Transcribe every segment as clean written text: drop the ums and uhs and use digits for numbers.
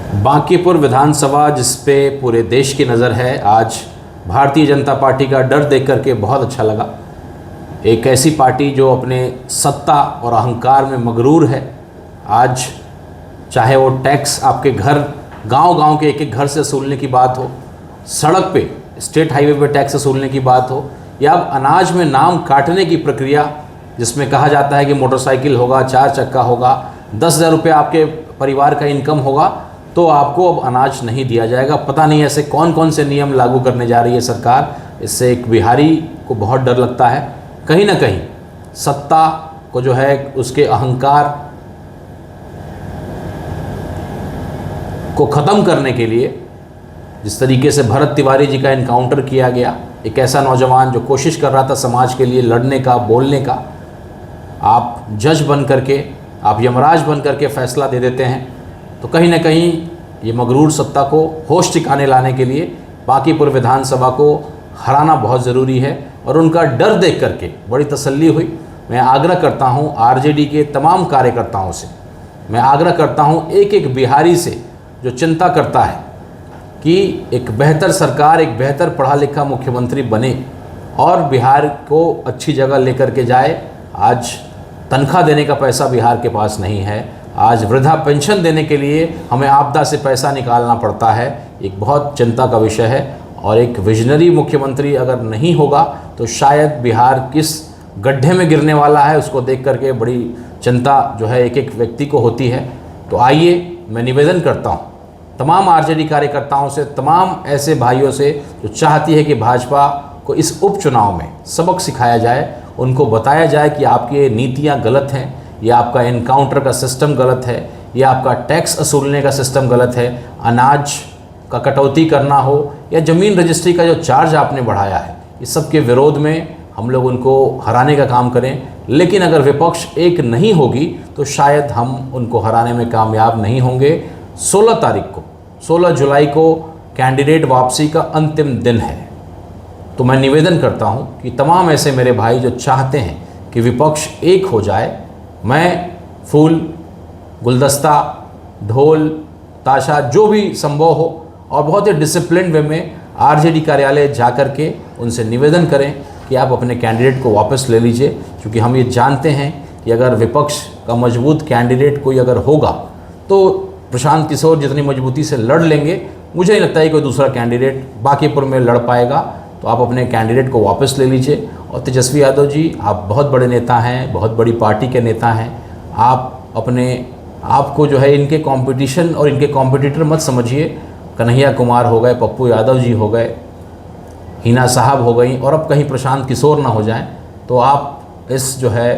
बांकीपुर विधानसभा जिस पे पूरे देश की नज़र है, आज भारतीय जनता पार्टी का डर देख करके बहुत अच्छा लगा। एक ऐसी पार्टी जो अपने सत्ता और अहंकार में मगरूर है। आज चाहे वो टैक्स आपके घर गांव-गांव के एक-एक घर से वसूलने की बात हो, सड़क पे स्टेट हाईवे पे टैक्स वसूलने की बात हो, या अब अनाज में नाम काटने की प्रक्रिया जिसमें कहा जाता है कि मोटरसाइकिल होगा, 4 चक्का होगा, 10,000 रुपये आपके परिवार का इनकम होगा तो आपको अब अनाज नहीं दिया जाएगा। पता नहीं ऐसे कौन कौन से नियम लागू करने जा रही है सरकार। इससे एक बिहारी को बहुत डर लगता है। कहीं ना कहीं सत्ता को जो है उसके अहंकार को ख़त्म करने के लिए जिस तरीके से भरत तिवारी जी का इनकाउंटर किया गया, एक ऐसा नौजवान जो कोशिश कर रहा था समाज के लिए लड़ने का, बोलने का, आप जज बन करके, आप यमराज बन करके फैसला दे देते हैं। तो कहीं ना कहीं ये मगरूर सत्ता को होश ठिकाने लाने के लिए बांकीपुर विधानसभा को हराना बहुत ज़रूरी है। और उनका डर देख करके बड़ी तसल्ली हुई। मैं आग्रह करता हूँ आरजेडी के तमाम कार्यकर्ताओं से, मैं आग्रह करता हूँ एक एक बिहारी से जो चिंता करता है कि एक बेहतर सरकार, एक बेहतर पढ़ा लिखा मुख्यमंत्री बने और बिहार को अच्छी जगह लेकर के जाए। आज तनख्वाह देने का पैसा बिहार के पास नहीं है। आज वृद्धा पेंशन देने के लिए हमें आपदा से पैसा निकालना पड़ता है। एक बहुत चिंता का विषय है। और एक विजनरी मुख्यमंत्री अगर नहीं होगा तो शायद बिहार किस गड्ढे में गिरने वाला है उसको देख करके बड़ी चिंता जो है एक एक व्यक्ति को होती है। तो आइए, मैं निवेदन करता हूँ तमाम आरजेडी कार्यकर्ताओं से, तमाम ऐसे भाइयों से जो चाहती है कि भाजपा को इस उपचुनाव में सबक सिखाया जाए, उनको बताया जाए कि आपकी नीतियाँ गलत हैं, या आपका इनकाउंटर का सिस्टम गलत है, या आपका टैक्स वसूलने का सिस्टम गलत है, अनाज का कटौती करना हो या ज़मीन रजिस्ट्री का जो चार्ज आपने बढ़ाया है, इस सब के विरोध में हम लोग उनको हराने का काम करें। लेकिन अगर विपक्ष एक नहीं होगी तो शायद हम उनको हराने में कामयाब नहीं होंगे। 16 तारीख को, 16 जुलाई को कैंडिडेट वापसी का अंतिम दिन है। तो मैं निवेदन करता हूं कि तमाम ऐसे मेरे भाई जो चाहते हैं कि विपक्ष एक हो जाए, मैं फूल, गुलदस्ता, ढोल, ताशा जो भी संभव हो और बहुत ही डिसिप्लिन वे में आरजेडी कार्यालय जा कर के उनसे निवेदन करें कि आप अपने कैंडिडेट को वापस ले लीजिए। क्योंकि हम ये जानते हैं कि अगर विपक्ष का मजबूत कैंडिडेट कोई अगर होगा तो प्रशांत किशोर जितनी मजबूती से लड़ लेंगे, मुझे नहीं लगता है कोई दूसरा कैंडिडेट बांकीपुर में लड़ पाएगा। तो आप अपने कैंडिडेट को वापस ले लीजिए। और तेजस्वी यादव जी, आप बहुत बड़े नेता हैं, बहुत बड़ी पार्टी के नेता हैं। आप अपने आप को जो है इनके कंपटीशन और इनके कॉम्पिटिटर मत समझिए। कन्हैया कुमार हो गए, पप्पू यादव जी हो गए, हिना साहब हो गई, और अब कहीं प्रशांत किशोर ना हो जाएं। तो आप इस जो है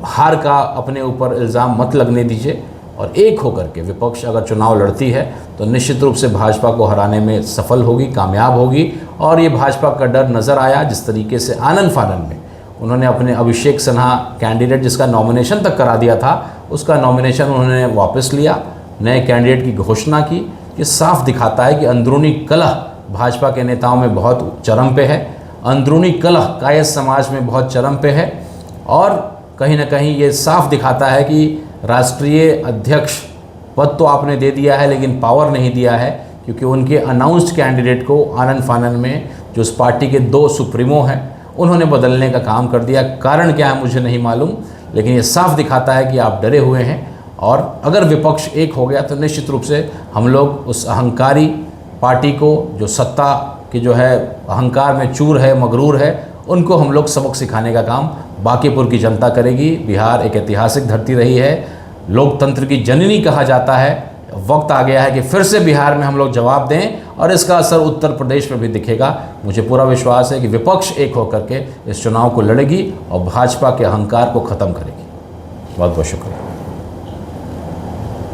हार का अपने ऊपर इल्ज़ाम मत लगने दीजिए। और एक होकर के विपक्ष अगर चुनाव लड़ती है तो निश्चित रूप से भाजपा को हराने में सफल होगी, कामयाब होगी। और ये भाजपा का डर नज़र आया जिस तरीके से आनन फानन में उन्होंने अपने अभिषेक सिन्हा कैंडिडेट जिसका नॉमिनेशन तक करा दिया था, उसका नॉमिनेशन उन्होंने वापस लिया, नए कैंडिडेट की घोषणा की। ये साफ दिखाता है कि अंदरूनी कलह भाजपा के नेताओं में बहुत चरम पे है, अंदरूनी कलह कायस्थ समाज में बहुत चरम पे है। और कहीं ना कहीं ये साफ दिखाता है कि राष्ट्रीय अध्यक्ष पद तो आपने दे दिया है लेकिन पावर नहीं दिया है। क्योंकि उनके अनाउंस्ड कैंडिडेट को आनन फानन में जो उस पार्टी के 2 सुप्रीमो हैं उन्होंने बदलने का काम कर दिया। कारण क्या है मुझे नहीं मालूम, लेकिन ये साफ दिखाता है कि आप डरे हुए हैं। और अगर विपक्ष एक हो गया तो निश्चित रूप से हम लोग उस अहंकारी पार्टी को, जो सत्ता की जो है अहंकार में चूर है, मगरूर है, उनको हम लोग सबक सिखाने का काम बांकीपुर की जनता करेगी। बिहार एक ऐतिहासिक धरती रही है, लोकतंत्र की जननी कहा जाता है। वक्त आ गया है कि फिर से बिहार में हम लोग जवाब दें और इसका असर उत्तर प्रदेश में भी दिखेगा। मुझे पूरा विश्वास है कि विपक्ष एक होकर के इस चुनाव को लड़ेगी और भाजपा के अहंकार को ख़त्म करेगी। बहुत बहुत शुक्रिया।